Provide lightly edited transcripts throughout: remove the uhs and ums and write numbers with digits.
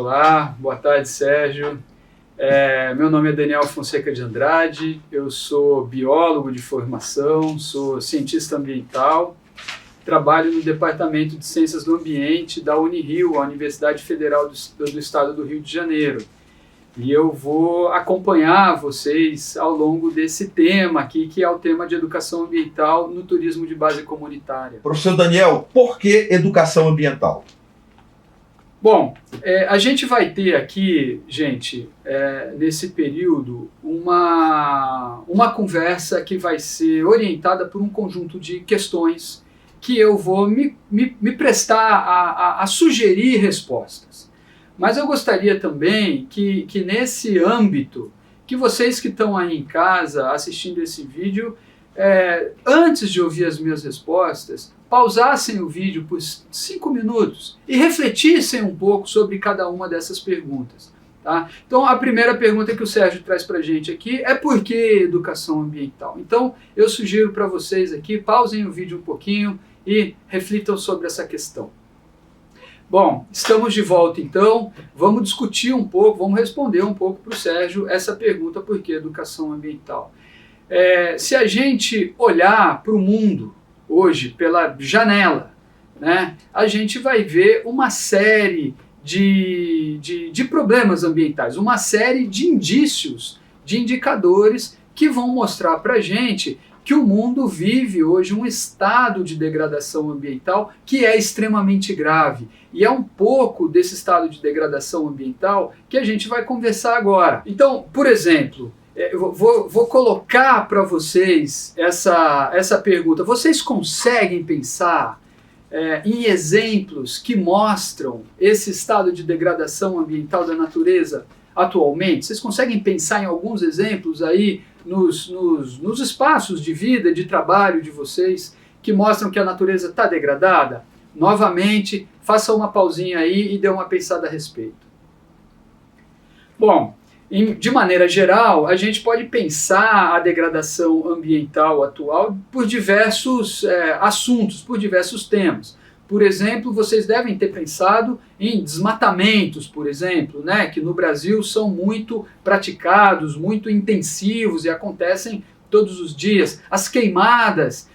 Olá, boa tarde, Sérgio. Meu nome é Daniel Fonseca de Andrade, eu sou biólogo de formação, sou cientista ambiental, trabalho no Departamento de Ciências do Ambiente da Unirio, a Universidade Federal do Estado do Rio de Janeiro. E eu vou acompanhar vocês ao longo desse tema aqui, que é o tema de educação ambiental no turismo de base comunitária. Professor Daniel, por que educação ambiental? Bom, a gente vai ter aqui, gente, nesse período, uma conversa que vai ser orientada por um conjunto de questões que eu vou me prestar a sugerir respostas. Mas eu gostaria também que nesse âmbito, que vocês que estão aí em casa assistindo esse vídeo, antes de ouvir as minhas respostas, pausassem o vídeo por 5 minutos e refletissem um pouco sobre cada uma dessas perguntas. Tá? Então, a primeira pergunta que o Sérgio traz para a gente aqui é por que educação ambiental? Então, eu sugiro para vocês aqui, pausem o vídeo um pouquinho e reflitam sobre essa questão. Bom, estamos de volta então, vamos discutir um pouco, vamos responder um pouco para o Sérgio essa pergunta, por que educação ambiental? Se a gente olhar para o mundo hoje pela janela, né, a gente vai ver uma série de problemas ambientais, uma série de indícios, de indicadores que vão mostrar para a gente que o mundo vive hoje um estado de degradação ambiental que é extremamente grave. E é um pouco desse estado de degradação ambiental que a gente vai conversar agora. Então, por exemplo, eu vou colocar para vocês essa pergunta. Vocês conseguem pensar em exemplos que mostram esse estado de degradação ambiental da natureza atualmente? Vocês conseguem pensar em alguns exemplos aí nos espaços de vida, de trabalho de vocês, que mostram que a natureza está degradada? Novamente, faça uma pausinha aí e dê uma pensada a respeito. Bom, de maneira geral, a gente pode pensar a degradação ambiental atual por diversos assuntos, por diversos temas. Por exemplo, vocês devem ter pensado em desmatamentos, por exemplo, né, que no Brasil são muito praticados, muito intensivos e acontecem todos os dias. As queimadas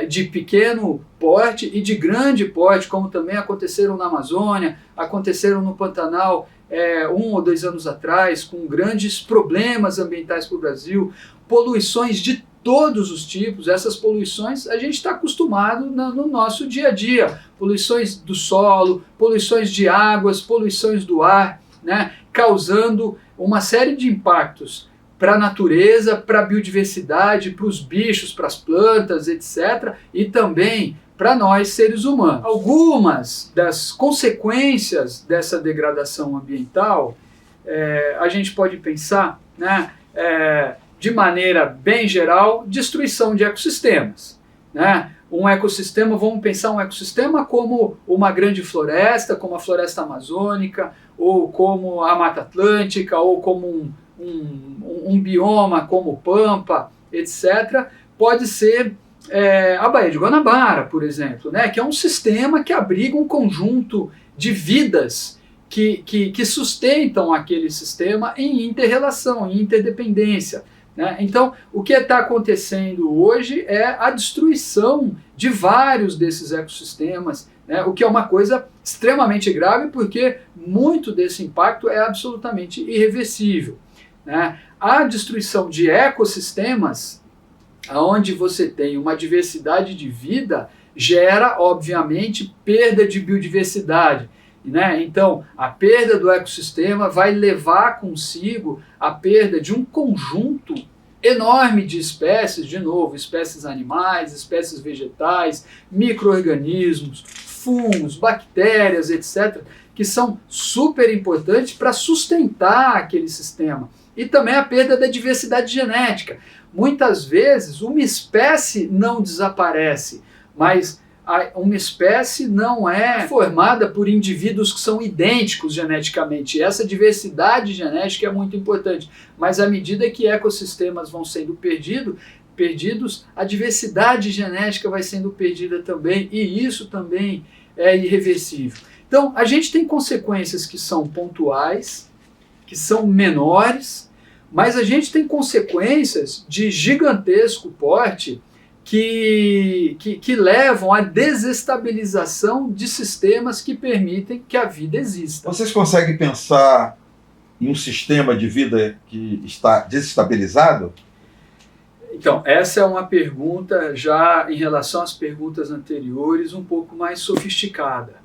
de pequeno porte e de grande porte, como também aconteceram na Amazônia, aconteceram no Pantanal 1 ou 2 anos atrás, com grandes problemas ambientais para o Brasil, poluições de todos os tipos. Essas poluições a gente está acostumado no nosso dia a dia, poluições do solo, poluições de águas, poluições do ar, né, causando uma série de impactos para a natureza, para a biodiversidade, para os bichos, para as plantas, etc., e também para nós, seres humanos. Algumas das consequências dessa degradação ambiental, a gente pode pensar, né, de maneira bem geral, destruição de ecossistemas. Né? Um ecossistema, vamos pensar um ecossistema como uma grande floresta, como a floresta amazônica, ou como a Mata Atlântica, ou como um bioma como o Pampa, etc., pode ser a Baía de Guanabara, por exemplo, né, que é um sistema que abriga um conjunto de vidas que sustentam aquele sistema em inter-relação, em interdependência. Né? Então, o que está acontecendo hoje é a destruição de vários desses ecossistemas, né, o que é uma coisa extremamente grave, porque muito desse impacto é absolutamente irreversível. Né? A destruição de ecossistemas, onde você tem uma diversidade de vida, gera, obviamente, perda de biodiversidade. Né? Então, a perda do ecossistema vai levar consigo a perda de um conjunto enorme de espécies, de novo, espécies animais, espécies vegetais, micro-organismos, fungos, bactérias, etc., que são super importantes para sustentar aquele sistema. E também a perda da diversidade genética. Muitas vezes uma espécie não desaparece, mas uma espécie não é formada por indivíduos que são idênticos geneticamente. Essa diversidade genética é muito importante, mas à medida que ecossistemas vão sendo perdidos, a diversidade genética vai sendo perdida também, e isso também é irreversível. Então, a gente tem consequências que são pontuais, que são menores, mas a gente tem consequências de gigantesco porte que levam à desestabilização de sistemas que permitem que a vida exista. Vocês conseguem pensar em um sistema de vida que está desestabilizado? Então, essa é uma pergunta, já em relação às perguntas anteriores, um pouco mais sofisticada,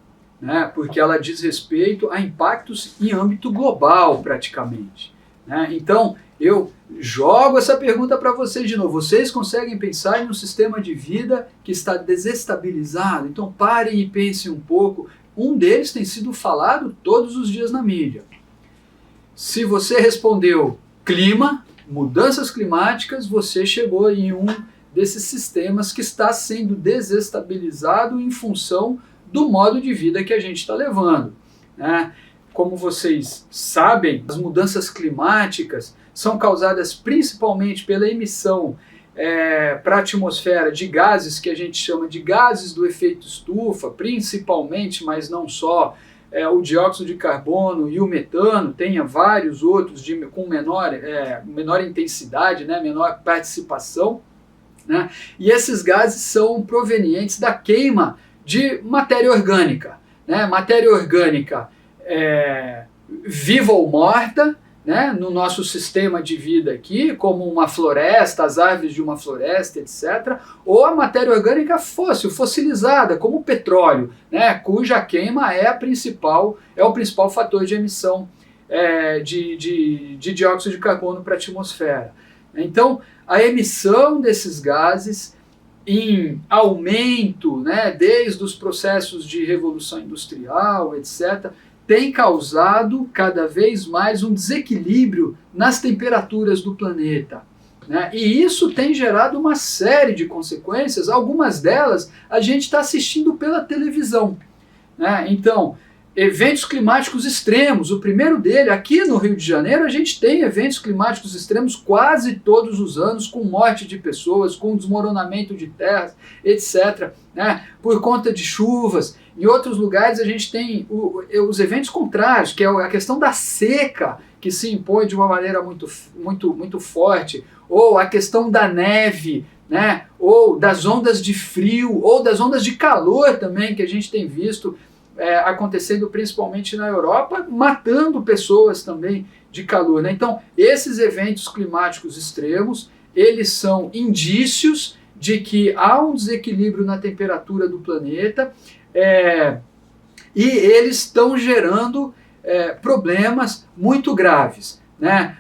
né? Porque ela diz respeito a impactos em âmbito global, praticamente, né? Então, eu jogo essa pergunta para vocês de novo. Vocês conseguem pensar em um sistema de vida que está desestabilizado? Então, parem e pensem um pouco. Um deles tem sido falado todos os dias na mídia. Se você respondeu clima, mudanças climáticas, você chegou em um desses sistemas que está sendo desestabilizado em função do modo de vida que a gente está levando, né? Como vocês sabem, as mudanças climáticas são causadas principalmente pela emissão para a atmosfera de gases que a gente chama de gases do efeito estufa, principalmente, mas não só, o dióxido de carbono e o metano, tem vários outros com menor intensidade, né, menor participação, né, e esses gases são provenientes da queima de matéria orgânica, né, matéria orgânica viva ou morta, né, no nosso sistema de vida aqui, como uma floresta, as árvores de uma floresta, etc., ou a matéria orgânica fossilizada, como o petróleo, né, cuja queima é o principal fator de emissão de dióxido de carbono para a atmosfera. Então, a emissão desses gases em aumento, né, desde os processos de revolução industrial, etc., tem causado cada vez mais um desequilíbrio nas temperaturas do planeta, né? E isso tem gerado uma série de consequências, algumas delas a gente está assistindo pela televisão, né? Então, eventos climáticos extremos, o primeiro dele, aqui no Rio de Janeiro, a gente tem eventos climáticos extremos quase todos os anos, com morte de pessoas, com desmoronamento de terras, etc., né? Por conta de chuvas. Em outros lugares a gente tem os eventos contrários, que é a questão da seca, que se impõe de uma maneira muito forte, ou a questão da neve, né? Ou das ondas de frio, ou das ondas de calor também, que a gente tem visto acontecendo principalmente na Europa, matando pessoas também de calor, né? Então, esses eventos climáticos extremos, eles são indícios de que há um desequilíbrio na temperatura do planeta, e eles estão gerando problemas muito graves, né?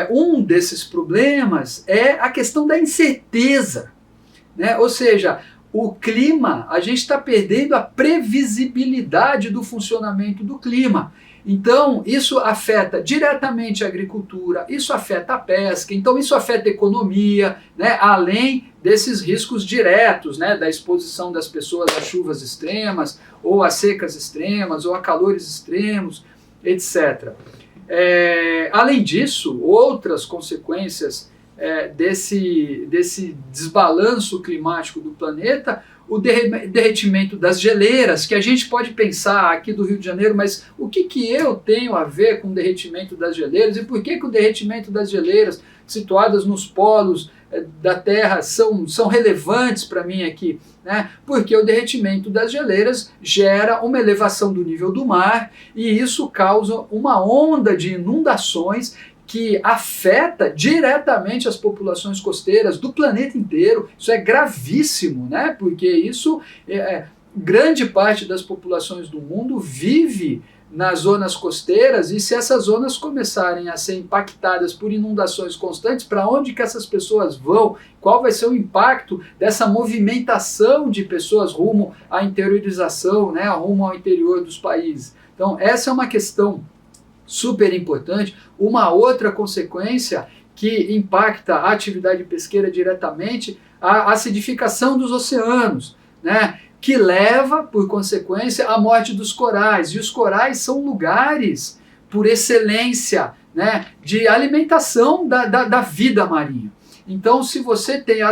Um desses problemas é a questão da incerteza, né? Ou seja, o clima, a gente está perdendo a previsibilidade do funcionamento do clima. Então, isso afeta diretamente a agricultura, isso afeta a pesca, então isso afeta a economia, né? Além desses riscos diretos, né? Da exposição das pessoas a chuvas extremas, ou a secas extremas, ou a calores extremos, etc. Além disso, outras consequências desse desbalanço climático do planeta, o derretimento das geleiras, que a gente pode pensar aqui do Rio de Janeiro, mas o que eu tenho a ver com o derretimento das geleiras, e por que o derretimento das geleiras situadas nos polos da Terra são relevantes para mim aqui, né? Porque o derretimento das geleiras gera uma elevação do nível do mar, e isso causa uma onda de inundações que afeta diretamente as populações costeiras do planeta inteiro. Isso é gravíssimo, né? Porque isso, grande parte das populações do mundo vive nas zonas costeiras, e se essas zonas começarem a ser impactadas por inundações constantes, para onde que essas pessoas vão? Qual vai ser o impacto dessa movimentação de pessoas rumo à interiorização, né? Rumo ao interior dos países? Então, essa é uma questão super importante. Uma outra consequência que impacta a atividade pesqueira diretamente, a acidificação dos oceanos, né? Que leva, por consequência, à morte dos corais. E os corais são lugares, por excelência, né, de alimentação da vida marinha. Então, se você tem a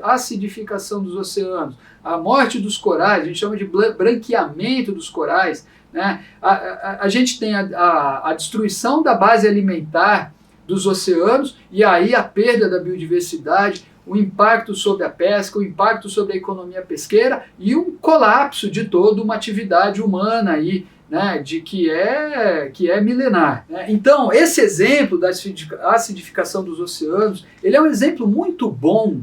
acidificação dos oceanos, a morte dos corais, a gente chama de branqueamento dos corais, né? A gente tem a destruição da base alimentar dos oceanos e aí a perda da biodiversidade, o impacto sobre a pesca, o impacto sobre a economia pesqueira e um colapso de toda uma atividade humana aí, né, que é milenar, né? Então, esse exemplo da acidificação dos oceanos, ele é um exemplo muito bom,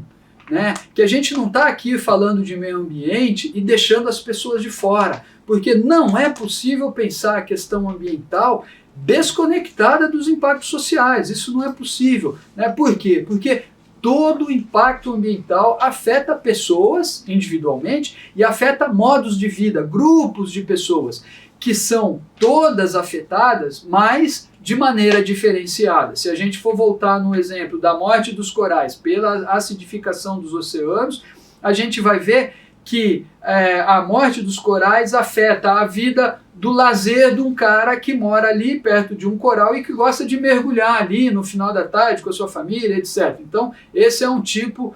né, que a gente não está aqui falando de meio ambiente e deixando as pessoas de fora, porque não é possível pensar a questão ambiental desconectada dos impactos sociais. Isso não é possível, né? Por quê? Porque todo o impacto ambiental afeta pessoas individualmente e afeta modos de vida, grupos de pessoas, que são todas afetadas, mas de maneira diferenciada. Se a gente for voltar no exemplo da morte dos corais pela acidificação dos oceanos, a gente vai ver que a morte dos corais afeta a vida do lazer de um cara que mora ali perto de um coral e que gosta de mergulhar ali no final da tarde com a sua família, etc. Então, esse é um tipo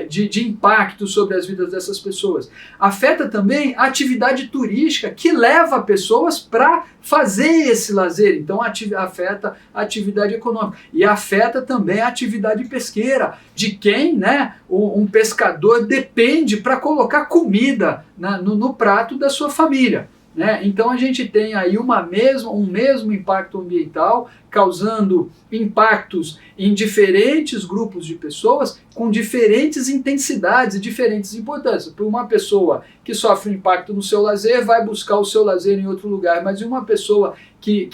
de impacto sobre as vidas dessas pessoas. Afeta também a atividade turística que leva pessoas para fazer esse lazer. Então, afeta a atividade econômica. E afeta também a atividade pesqueira, de quem, né, um pescador depende para colocar comida no prato da sua família, né? Então a gente tem aí um mesmo impacto ambiental causando impactos em diferentes grupos de pessoas com diferentes intensidades e diferentes importâncias. Para uma pessoa que sofre um impacto no seu lazer, vai buscar o seu lazer em outro lugar, mas uma pessoa que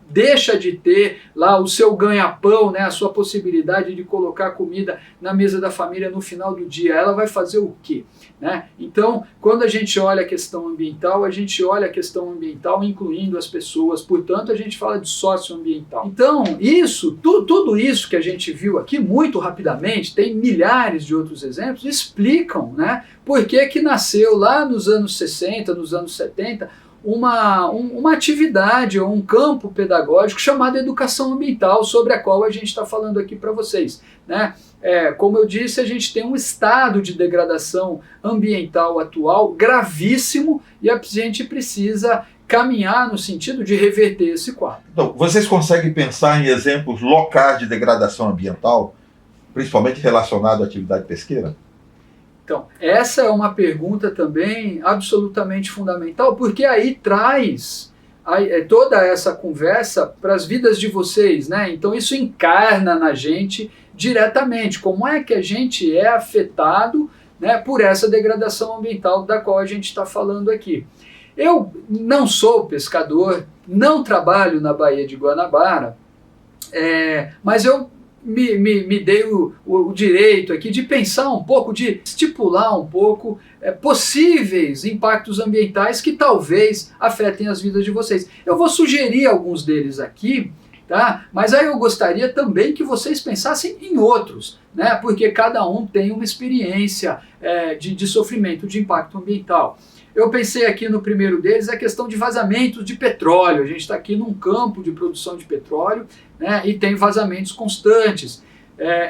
deixa de ter lá o seu ganha-pão, né, a sua possibilidade de colocar comida na mesa da família no final do dia, ela vai fazer o quê? Né? Então, quando a gente olha a questão ambiental, a gente olha a questão ambiental incluindo as pessoas, portanto a gente fala de socioambiental. Então, tudo isso que a gente viu aqui, muito rapidamente, tem milhares de outros exemplos, explicam, né, por que nasceu lá nos anos 60, nos anos 70, uma atividade ou um campo pedagógico chamado educação ambiental, sobre a qual a gente está falando aqui para vocês, né? Como eu disse, a gente tem um estado de degradação ambiental atual gravíssimo e a gente precisa caminhar no sentido de reverter esse quadro. Então, vocês conseguem pensar em exemplos locais de degradação ambiental, principalmente relacionado à atividade pesqueira? Então, essa é uma pergunta também absolutamente fundamental, porque aí traz toda essa conversa para as vidas de vocês, né? Então isso encarna na gente diretamente, como é que a gente é afetado, né, por essa degradação ambiental da qual a gente está falando aqui. Eu não sou pescador, não trabalho na Baía de Guanabara, mas eu me dei o direito aqui de pensar um pouco, de estipular um pouco possíveis impactos ambientais que talvez afetem as vidas de vocês. Eu vou sugerir alguns deles aqui, tá? Mas aí eu gostaria também que vocês pensassem em outros, né? Porque cada um tem uma experiência de sofrimento, de impacto ambiental. Eu pensei aqui no primeiro deles a questão de vazamentos de petróleo. A gente está aqui num campo de produção de petróleo, né, e tem vazamentos constantes.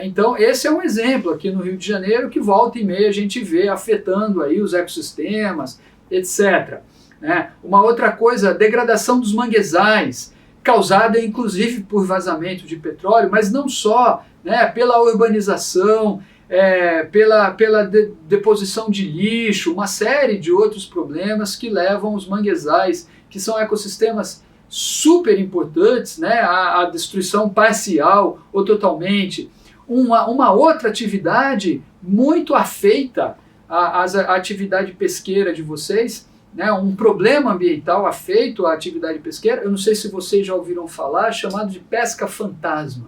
Então esse é um exemplo aqui no Rio de Janeiro que volta e meia a gente vê afetando aí os ecossistemas, etc. Né? Uma outra coisa, a degradação dos manguezais, causada inclusive por vazamento de petróleo, mas não só, né, pela urbanização, pela deposição de lixo, uma série de outros problemas que levam os manguezais, que são ecossistemas super importantes, né, à destruição parcial ou totalmente. Uma outra atividade muito afeita à atividade pesqueira de vocês, né, um problema ambiental afeito à atividade pesqueira, eu não sei se vocês já ouviram falar, chamado de pesca fantasma.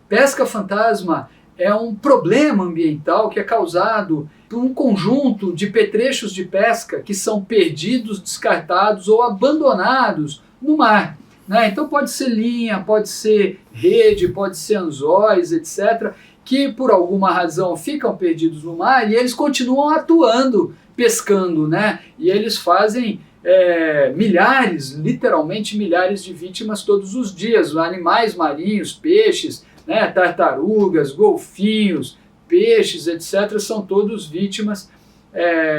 Pesca fantasma é um problema ambiental que é causado por um conjunto de petrechos de pesca que são perdidos, descartados ou abandonados no mar, né? Então pode ser linha, pode ser rede, pode ser anzóis, etc., que por alguma razão ficam perdidos no mar e eles continuam atuando, pescando, né? E eles fazem milhares, literalmente milhares de vítimas todos os dias, animais marinhos, peixes, né, tartarugas, golfinhos, peixes, etc., são todos vítimas,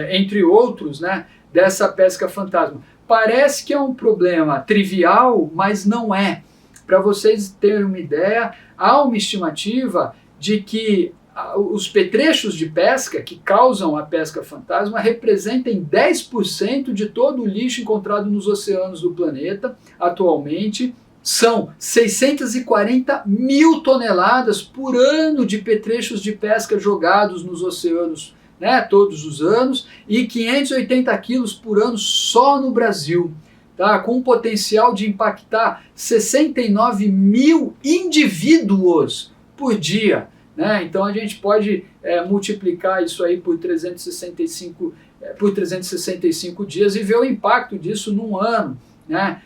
entre outros, né, dessa pesca fantasma. Parece que é um problema trivial, mas não é. Para vocês terem uma ideia, há uma estimativa de que os petrechos de pesca que causam a pesca fantasma representem 10% de todo o lixo encontrado nos oceanos do planeta atualmente. São 640 mil toneladas por ano de petrechos de pesca jogados nos oceanos, né, todos os anos, e 580 quilos por ano só no Brasil, tá, com um potencial de impactar 69 mil indivíduos por dia. Né? Então a gente pode multiplicar isso aí por 365 dias e ver o impacto disso num ano, né?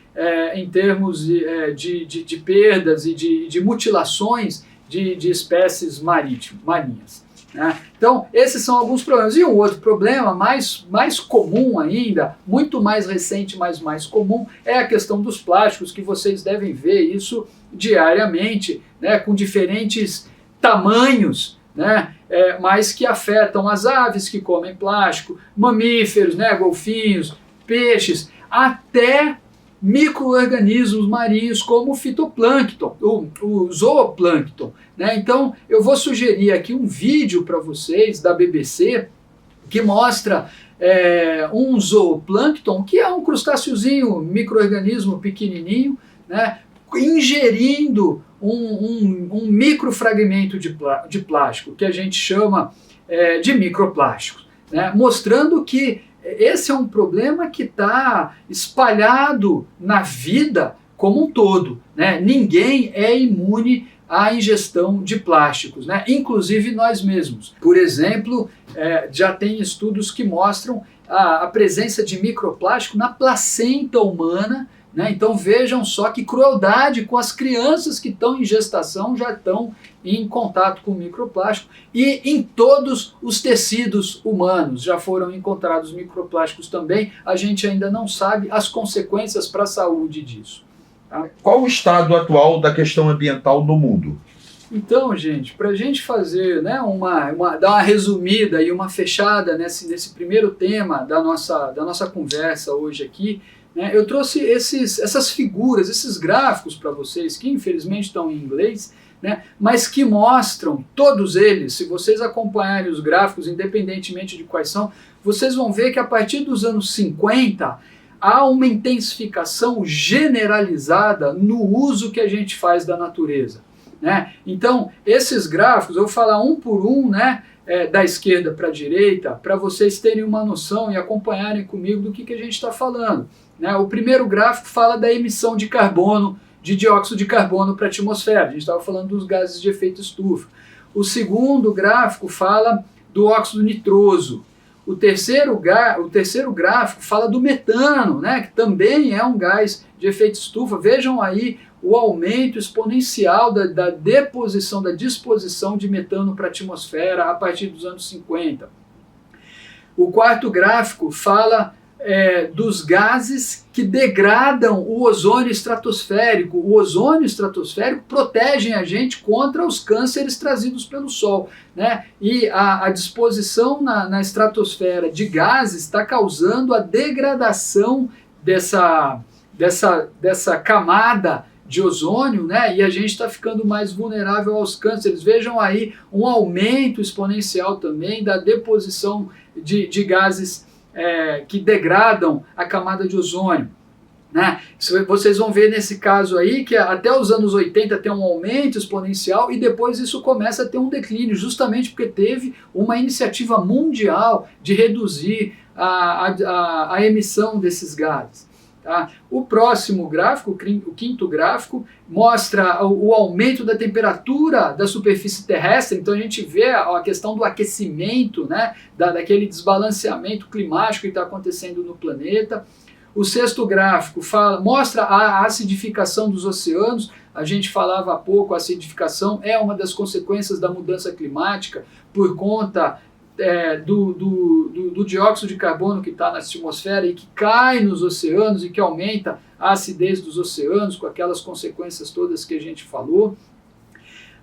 Em termos de perdas e de mutilações de espécies marinhas. Né? Então esses são alguns problemas. E um outro problema mais comum ainda, muito mais recente, mas mais comum, é a questão dos plásticos, que vocês devem ver isso diariamente, né? Com diferentes tamanhos, né, mas que afetam as aves que comem plástico, mamíferos, né, golfinhos, peixes, até micro-organismos marinhos como o fitoplâncton, o zooplâncton. Né? Então eu vou sugerir aqui um vídeo para vocês da BBC que mostra um zooplâncton, que é um crustáceozinho, micro-organismo pequenininho, né, ingerindo um microfragmento de plástico, que a gente chama de microplásticos, né? Mostrando que esse é um problema que está espalhado na vida como um todo. Né? Ninguém é imune à ingestão de plásticos, né? Inclusive nós mesmos. Por exemplo, já tem estudos que mostram a presença de microplástico na placenta humana. Né? Então vejam só que crueldade com as crianças que estão em gestação, já estão em contato com microplástico, e em todos os tecidos humanos já foram encontrados microplásticos também. A gente ainda não sabe as consequências para a saúde disso. Tá? Qual o estado atual da questão ambiental no mundo? Então, gente, para a gente fazer, né, dar uma resumida e uma fechada nesse primeiro tema da nossa conversa hoje aqui, né, eu trouxe essas figuras, esses gráficos para vocês, que infelizmente estão em inglês, né, mas que mostram, todos eles, se vocês acompanharem os gráficos, independentemente de quais são, vocês vão ver que a partir dos anos 50, há uma intensificação generalizada no uso que a gente faz da natureza. Né? Então, esses gráficos, eu vou falar um por um, né, da esquerda para a direita, para vocês terem uma noção e acompanharem comigo do que a gente está falando. Né? O primeiro gráfico fala da emissão de carbono, de dióxido de carbono para a atmosfera. A gente estava falando dos gases de efeito estufa. O segundo gráfico fala do óxido nitroso. O terceiro gráfico fala do metano, né, que também é um gás de efeito estufa. Vejam aí o aumento exponencial da disposição de metano para a atmosfera a partir dos anos 50. O quarto gráfico fala dos gases que degradam o ozônio estratosférico. O ozônio estratosférico protege a gente contra os cânceres trazidos pelo Sol. Né? E a disposição na estratosfera de gases está causando a degradação dessa camada de ozônio, né? E a gente está ficando mais vulnerável aos cânceres. Vejam aí um aumento exponencial também da deposição de gases que degradam a camada de ozônio. Né? Vocês vão ver nesse caso aí que até os anos 80 tem um aumento exponencial e depois isso começa a ter um declínio, justamente porque teve uma iniciativa mundial de reduzir a emissão desses gases. Tá? O próximo gráfico, o quinto gráfico, mostra o aumento da temperatura da superfície terrestre. Então a gente vê a questão do aquecimento, né, daquele desbalanceamento climático que está acontecendo no planeta. O sexto gráfico mostra a acidificação dos oceanos. A gente falava há pouco, a acidificação é uma das consequências da mudança climática por conta do dióxido de carbono que está na atmosfera e que cai nos oceanos e que aumenta a acidez dos oceanos, com aquelas consequências todas que a gente falou.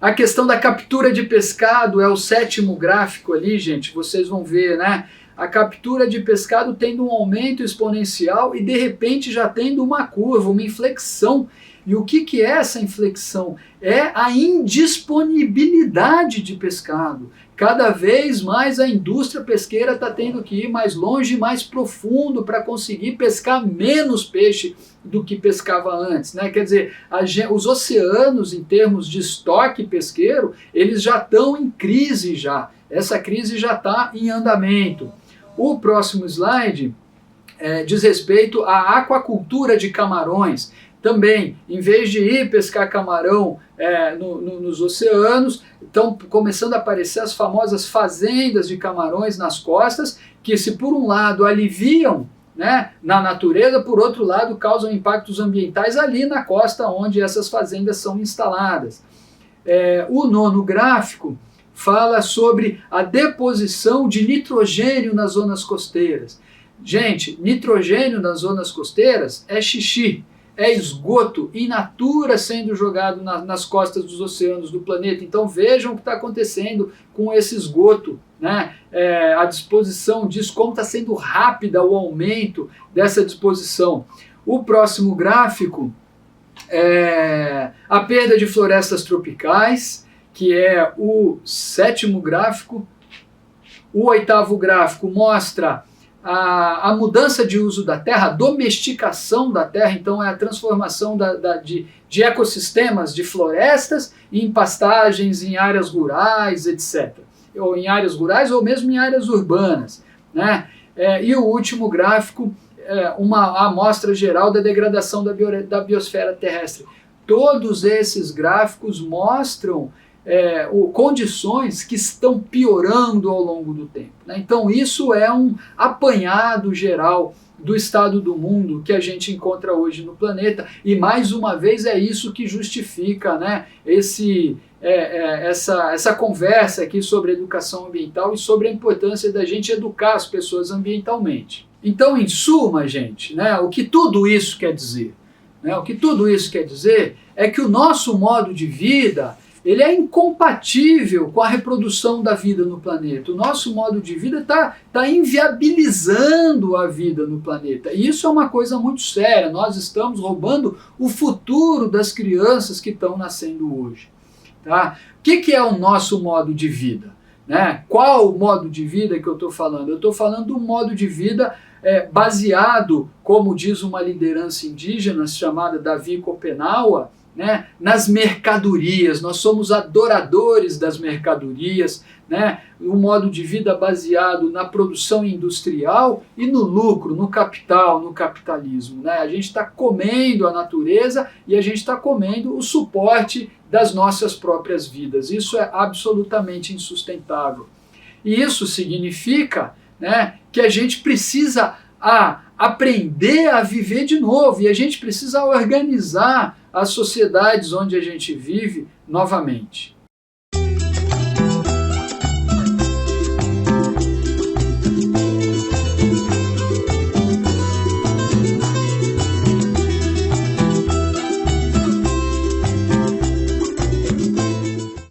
A questão da captura de pescado é o sétimo gráfico ali, gente. Vocês vão ver, né, a captura de pescado tendo um aumento exponencial e de repente já tendo uma curva, uma inflexão. E o que é essa inflexão? É a indisponibilidade de pescado. Cada vez mais a indústria pesqueira está tendo que ir mais longe e mais profundo para conseguir pescar menos peixe do que pescava antes, né? Quer dizer, os oceanos, em termos de estoque pesqueiro, eles já estão em crise já. Essa crise já está em andamento. O próximo slide diz respeito à aquacultura de camarões. Também, em vez de ir pescar camarão nos oceanos, estão começando a aparecer as famosas fazendas de camarões nas costas, que se por um lado aliviam, né, na natureza, por outro lado causam impactos ambientais ali na costa onde essas fazendas são instaladas. O nono gráfico fala sobre a deposição de nitrogênio nas zonas costeiras. Gente, nitrogênio nas zonas costeiras é xixi. É esgoto in natura sendo jogado nas costas dos oceanos do planeta. Então vejam o que está acontecendo com esse esgoto, né? A disposição disso, como está sendo rápida o aumento dessa disposição. O próximo gráfico é a perda de florestas tropicais, que é o sétimo gráfico. O oitavo gráfico mostra a mudança de uso da terra, a domesticação da terra, então é a transformação de ecossistemas, de florestas em pastagens, em áreas rurais, etc. Ou em áreas rurais ou mesmo em áreas urbanas, né? E o último gráfico é uma amostra geral da degradação da biosfera terrestre. Todos esses gráficos mostram condições que estão piorando ao longo do tempo, né? Então isso é um apanhado geral do estado do mundo que a gente encontra hoje no planeta, e mais uma vez é isso que justifica, né, essa conversa aqui sobre educação ambiental e sobre a importância da gente educar as pessoas ambientalmente. Então, em suma, gente, né, o que tudo isso quer dizer? Né, o que tudo isso quer dizer é que o nosso modo de vida ele é incompatível com a reprodução da vida no planeta. O nosso modo de vida está inviabilizando a vida no planeta. E isso é uma coisa muito séria. Nós estamos roubando o futuro das crianças que estão nascendo hoje. Tá? O que é o nosso modo de vida? Né? Qual o modo de vida que eu estou falando? Eu estou falando do modo de vida baseado, como diz uma liderança indígena chamada Davi Kopenawa, né, nas mercadorias. Nós somos adoradores das mercadorias, né, um modo de vida baseado na produção industrial e no lucro, no capital, no capitalismo, né? A gente está comendo a natureza e a gente está comendo o suporte das nossas próprias vidas. Isso é absolutamente insustentável. E isso significa, né, que a gente precisa aprender a viver de novo, e a gente precisa organizar as sociedades onde a gente vive novamente.